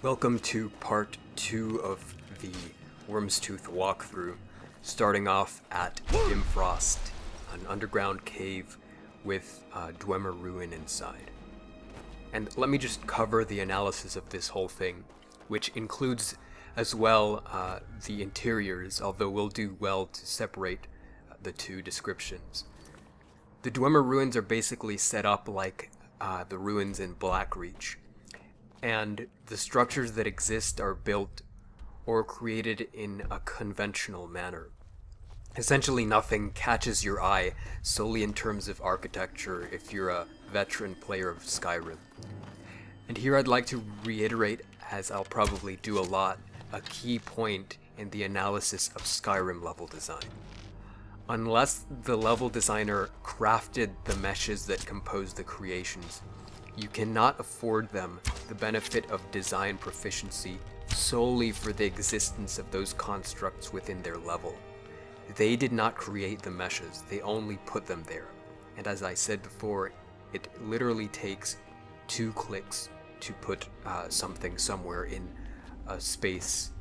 Welcome to part 2 of the Wyrmstooth walkthrough, starting off at Dimfrost, an underground cave with Dwemer ruin inside. And let me just cover the analysis of this whole thing, which includes as well the interiors, although we'll do well to separate the two descriptions. The Dwemer ruins are basically set up like the ruins in Blackreach, and the structures that exist are built or created in a conventional manner. Essentially nothing catches your eye solely in terms of architecture if you're a veteran player of Skyrim. And here I'd like to reiterate, as I'll probably do a lot, a key point in the analysis of Skyrim level design. Unless the level designer crafted the meshes that compose the creations, you cannot afford them the benefit of design proficiency solely for the existence of those constructs within their level. They did not create the meshes, they only put them there. And as I said before, it literally takes 2 clicks to put something somewhere in a space,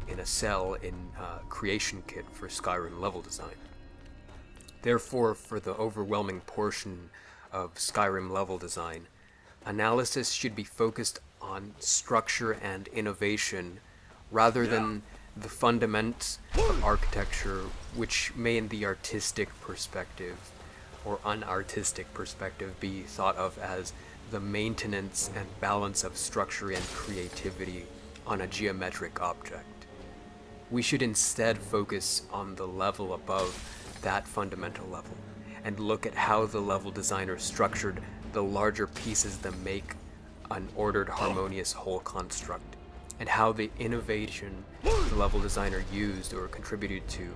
in a cell, in a creation kit for Skyrim level design. Therefore, for the overwhelming portion of Skyrim level design, analysis should be focused on structure and innovation rather than the fundamentals of architecture, which may in the artistic perspective or unartistic perspective be thought of as the maintenance and balance of structure and creativity on a geometric object. We should instead focus on the level above that fundamental level and look at how the level designer structured the larger pieces that make an ordered, harmonious whole construct, and how the innovation the level designer used or contributed to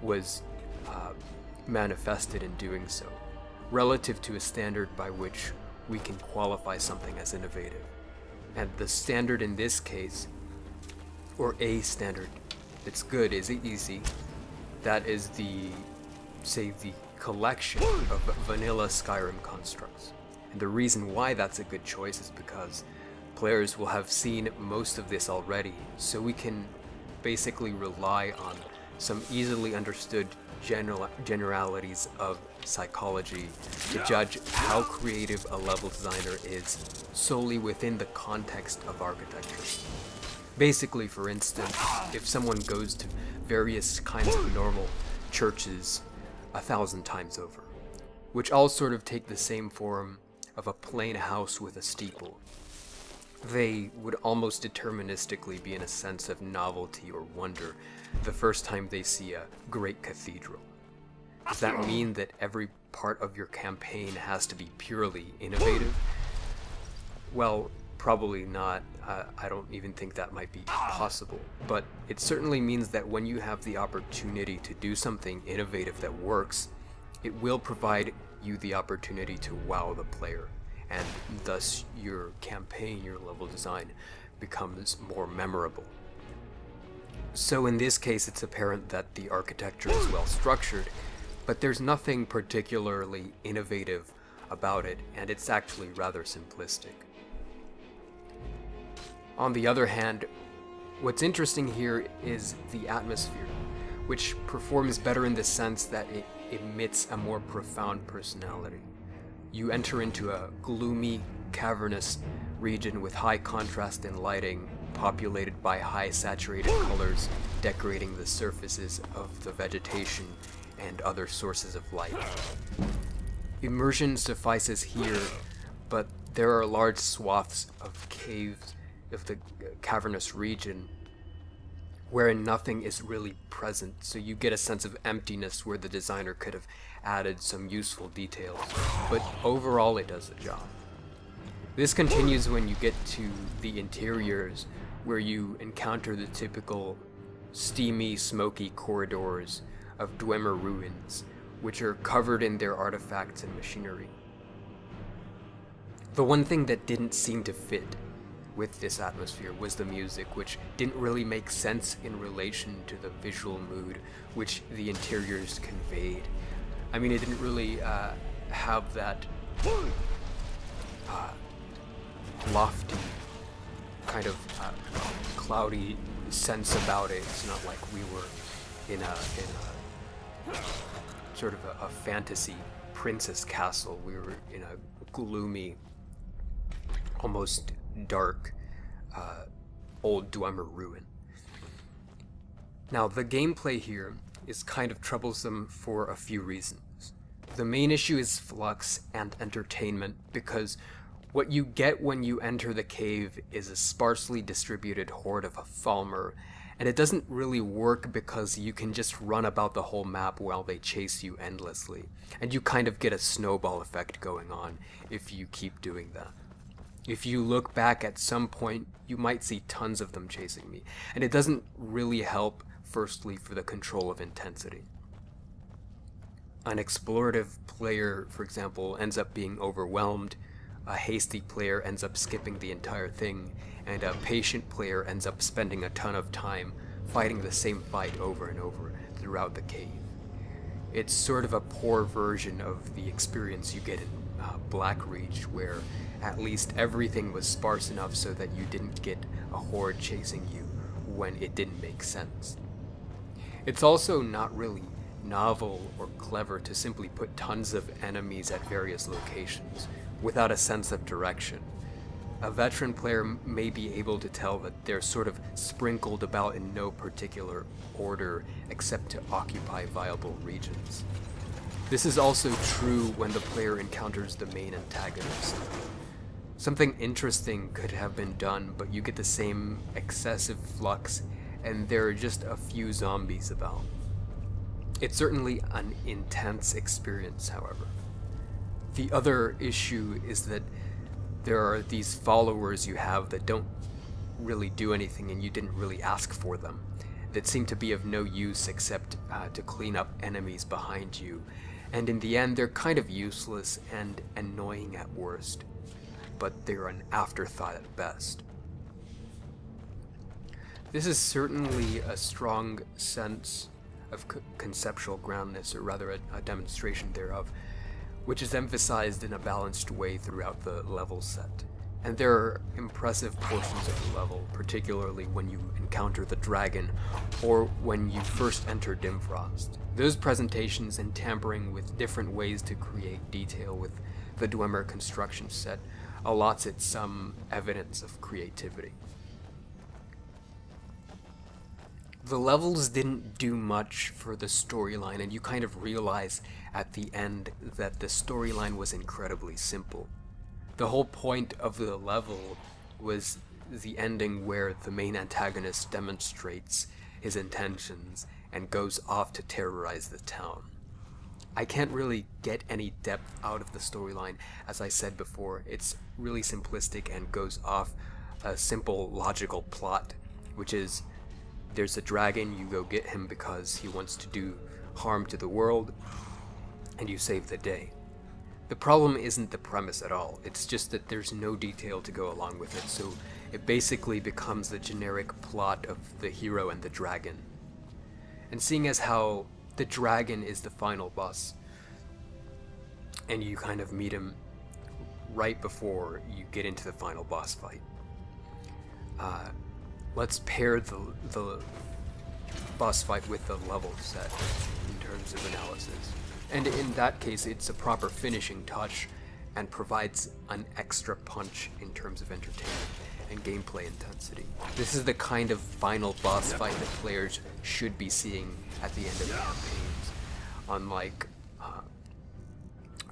was manifested in doing so, relative to a standard by which we can qualify something as innovative. And the standard in this case, or a standard that's good, is easy. That is the collection of vanilla Skyrim constructs. And the reason why that's a good choice is because players will have seen most of this already, so we can basically rely on some easily understood generalities of psychology to judge how creative a level designer is solely within the context of architecture. Basically, for instance, if someone goes to various kinds of normal churches 1,000 times over, which all sort of take the same form of a plain house with a steeple, they would almost deterministically be in a sense of novelty or wonder the first time they see a great cathedral. Does that mean that every part of your campaign has to be purely innovative? Well, probably not. I don't even think that might be possible. But it certainly means that when you have the opportunity to do something innovative that works, it will provide you the opportunity to wow the player, and thus your campaign, your level design, becomes more memorable. So in this case, it's apparent that the architecture is well structured, but there's nothing particularly innovative about it, and it's actually rather simplistic. On the other hand, what's interesting here is the atmosphere, which performs better in the sense that it emits a more profound personality. You enter into a gloomy, cavernous region with high contrast in lighting, populated by high saturated colors decorating the surfaces of the vegetation and other sources of light. Immersion suffices here, but there are large swaths of caves of the cavernous region wherein nothing is really present, so you get a sense of emptiness where the designer could have added some useful details, but overall it does the job. This continues when you get to the interiors, where you encounter the typical steamy, smoky corridors of Dwemer ruins, which are covered in their artifacts and machinery. The one thing that didn't seem to fit with this atmosphere was the music, which didn't really make sense in relation to the visual mood which the interiors conveyed. I mean, it didn't really have that lofty kind of cloudy sense about it. It's not like we were in a sort of a fantasy princess castle. We were in a gloomy, almost dark, old Dwemer ruin. Now, the gameplay here is kind of troublesome for a few reasons. The main issue is flux and entertainment, because what you get when you enter the cave is a sparsely distributed horde of a Falmer, and it doesn't really work because you can just run about the whole map while they chase you endlessly, and you kind of get a snowball effect going on if you keep doing that. If you look back at some point, you might see tons of them chasing me, and it doesn't really help, firstly, for the control of intensity. An explorative player, for example, ends up being overwhelmed, a hasty player ends up skipping the entire thing, and a patient player ends up spending a ton of time fighting the same fight over and over throughout the cave. It's sort of a poor version of the experience you get in Blackreach, where at least everything was sparse enough so that you didn't get a horde chasing you when it didn't make sense. It's also not really novel or clever to simply put tons of enemies at various locations without a sense of direction. A veteran player may be able to tell that they're sort of sprinkled about in no particular order except to occupy viable regions. This is also true when the player encounters the main antagonist. Something interesting could have been done, but you get the same excessive flux and there are just a few zombies about. It's certainly an intense experience, however. The other issue is that there are these followers you have that don't really do anything and you didn't really ask for them, that seem to be of no use except to clean up enemies behind you, and in the end they're kind of useless and annoying at worst, but they're an afterthought at best. This is certainly a strong sense of conceptual groundness, or rather a demonstration thereof, which is emphasized in a balanced way throughout the level set. And there are impressive portions of the level, particularly when you encounter the dragon, or when you first enter Dimfrost. Those presentations and tampering with different ways to create detail with the Dwemer construction set allots it some evidence of creativity. The levels didn't do much for the storyline, and you kind of realize at the end that the storyline was incredibly simple. The whole point of the level was the ending where the main antagonist demonstrates his intentions and goes off to terrorize the town. I can't really get any depth out of the storyline. As I said before, it's really simplistic and goes off a simple logical plot, which is there's a dragon, you go get him because he wants to do harm to the world, and you save the day. The problem isn't the premise at all, it's just that there's no detail to go along with it, so it basically becomes the generic plot of the hero and the dragon. And seeing as how the dragon is the final boss, and you kind of meet him right before you get into the final boss fight, let's pair the boss fight with the level set in terms of analysis. And in that case, it's a proper finishing touch and provides an extra punch in terms of entertainment and gameplay intensity. This is the kind of final boss fight that players should be seeing at the end of the campaigns, unlike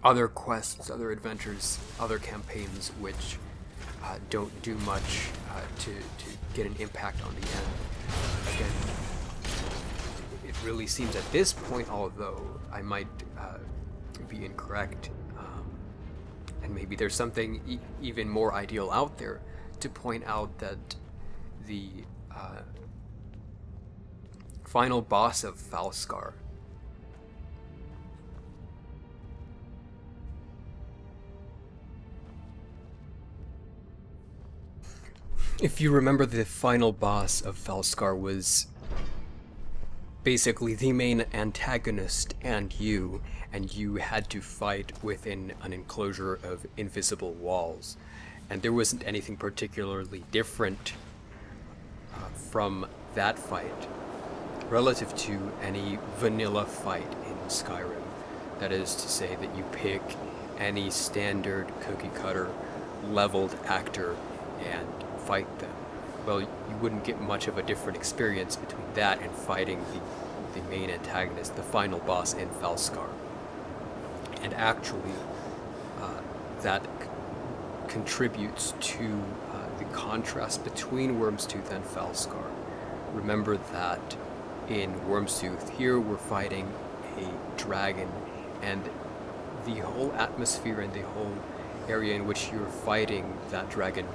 other quests, other adventures, other campaigns which don't do much to get an impact on the end. Again, it really seems at this point, although I might be incorrect, and maybe there's something even more ideal out there, to point out that the final boss of Falskaar if you remember, the final boss of Falskaar was basically the main antagonist and you had to fight within an enclosure of invisible walls. and there wasn't anything particularly different from that fight relative to any vanilla fight in Skyrim. That is to say that you pick any standard cookie cutter leveled actor and fight them. Well, you wouldn't get much of a different experience between that and fighting the main antagonist, the final boss in Falskaar. And actually, that contributes to the contrast between Wyrmstooth and Falskaar. Remember that in Wyrmstooth, here we're fighting a dragon, and the whole atmosphere and the whole area in which you're fighting that dragon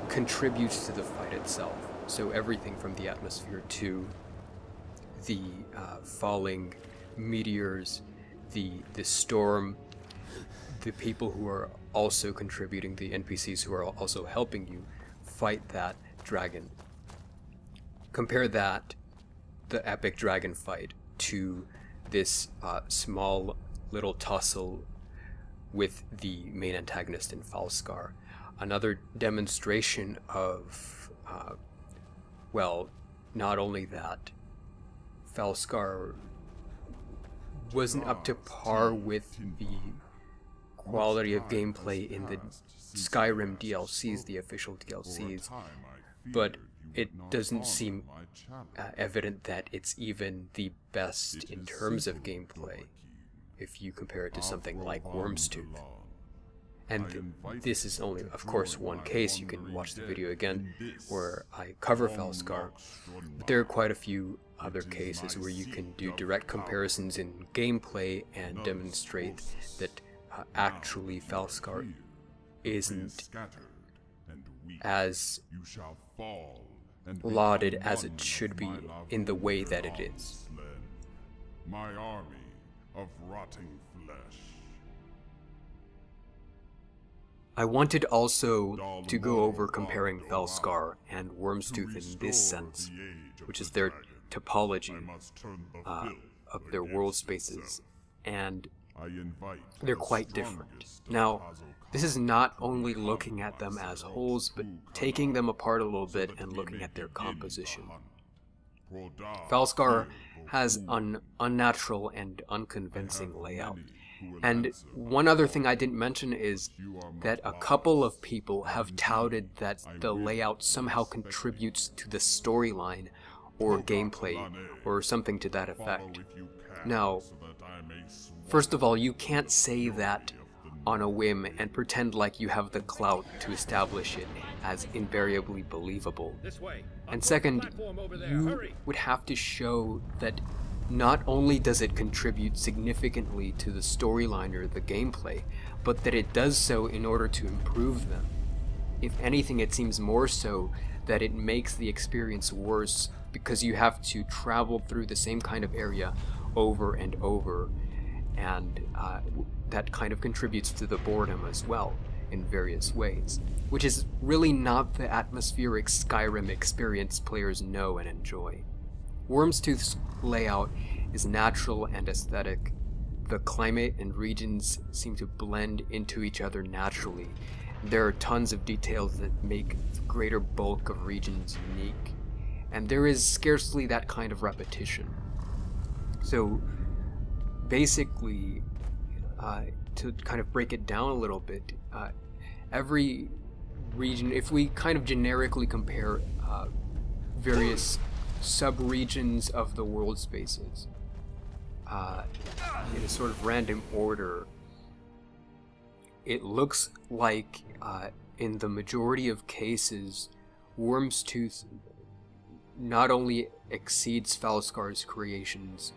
contributes to the fight itself. So everything from the atmosphere to the falling meteors, the storm, the people who are also contributing, the NPCs who are also helping you fight that dragon. Compare that, the epic dragon fight, to this small little tussle with the main antagonist in Falskaar. Another demonstration of, well, not only that Falskaar wasn't up to par with the quality of gameplay in the Skyrim DLCs, the official DLCs, but it doesn't seem evident that it's even the best in terms of gameplay if you compare it to something like Wyrmstooth. And this is only, of course, one case. You can watch the video again where I cover Falskaar, but there are quite a few other cases where you can do direct comparisons in gameplay and demonstrate that actually Falskaar isn't as lauded as it should be in the way that it is. My army of rotting flesh. I wanted also to go over comparing Falskaar and Wyrmstooth in this sense, which is their topology of their world spaces, and they're quite different. Now, this is not only looking at them as wholes, but taking them apart a little bit and looking at their composition. Falskaar has an unnatural and unconvincing layout. And one other thing I didn't mention is that a couple of people have touted that the layout somehow contributes to the storyline or gameplay or something to that effect. Now, first of all, you can't say that on a whim and pretend like you have the clout to establish it as invariably believable. And second, you would have to show that not only does it contribute significantly to the storyline or the gameplay, but that it does so in order to improve them. If anything, it seems more so that it makes the experience worse because you have to travel through the same kind of area over and over, and that kind of contributes to the boredom as well in various ways, which is really not the atmospheric Skyrim experience players know and enjoy. Wyrmstooth's layout is natural and aesthetic. The climate and regions seem to blend into each other naturally. There are tons of details that make the greater bulk of regions unique, and there is scarcely that kind of repetition. So basically, to kind of break it down a little bit, every region, if we kind of generically compare various sub-regions of the world spaces in a sort of random order, it looks like in the majority of cases, Wyrmstooth not only exceeds Falskaar's creations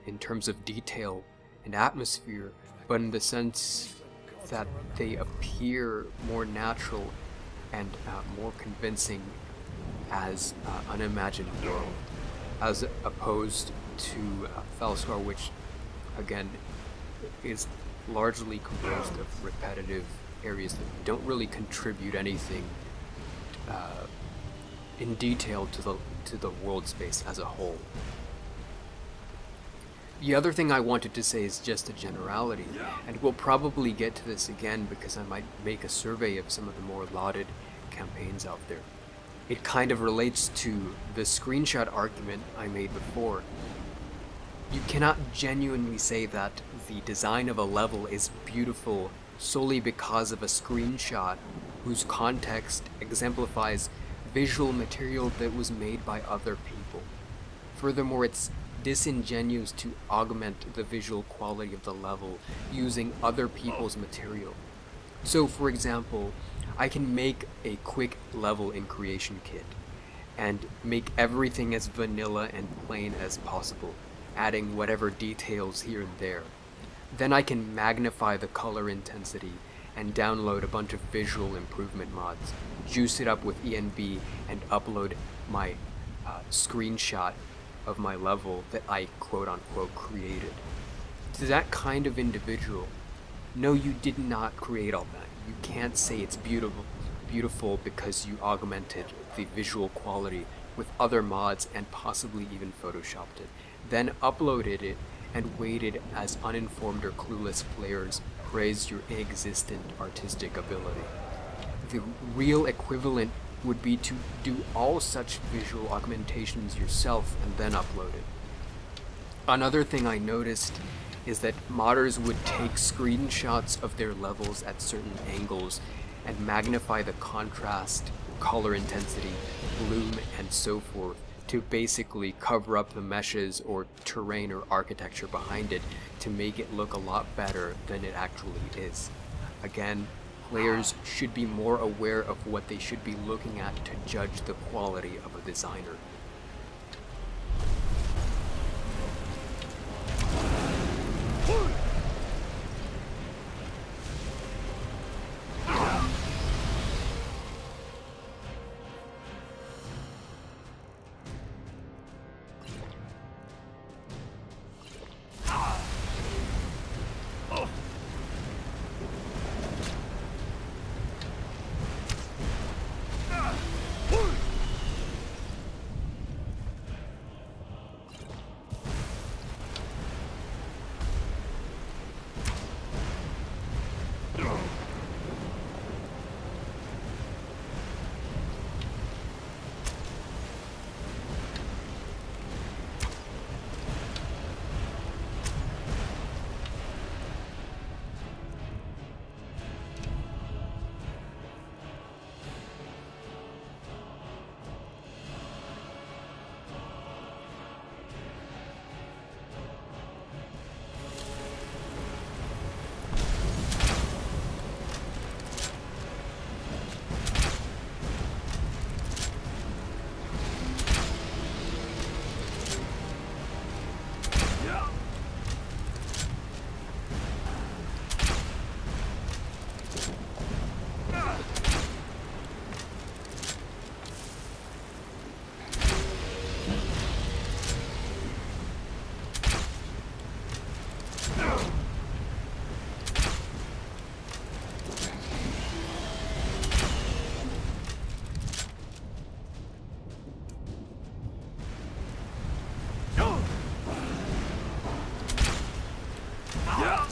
in terms of detail and atmosphere, but in the sense that they appear more natural and more convincing as an imagined world, as opposed to Falskaar, which again is largely composed of repetitive areas that don't really contribute anything in detail to the world space as a whole. The other thing I wanted to say is just a generality, and we'll probably get to this again because I might make a survey of some of the more lauded campaigns out there. It kind of relates to the screenshot argument I made before. You cannot genuinely say that the design of a level is beautiful solely because of a screenshot whose context exemplifies visual material that was made by other people. Furthermore, it's disingenuous to augment the visual quality of the level using other people's material. So, for example, I can make a quick level in Creation Kit and make everything as vanilla and plain as possible, adding whatever details here and there. Then I can magnify the color intensity and download a bunch of visual improvement mods, juice it up with ENB, and upload my screenshot of my level that I quote-unquote created. To that kind of individual, no, you did not create all that. You can't say it's beautiful because you augmented the visual quality with other mods and possibly even photoshopped it, then uploaded it and waited as uninformed or clueless players praised your inexistent artistic ability. The real equivalent would be to do all such visual augmentations yourself and then upload it. Another thing I noticed is that modders would take screenshots of their levels at certain angles and magnify the contrast, color intensity, bloom, and so forth to basically cover up the meshes or terrain or architecture behind it to make it look a lot better than it actually is. Again, players should be more aware of what they should be looking at to judge the quality of a designer. Yeah.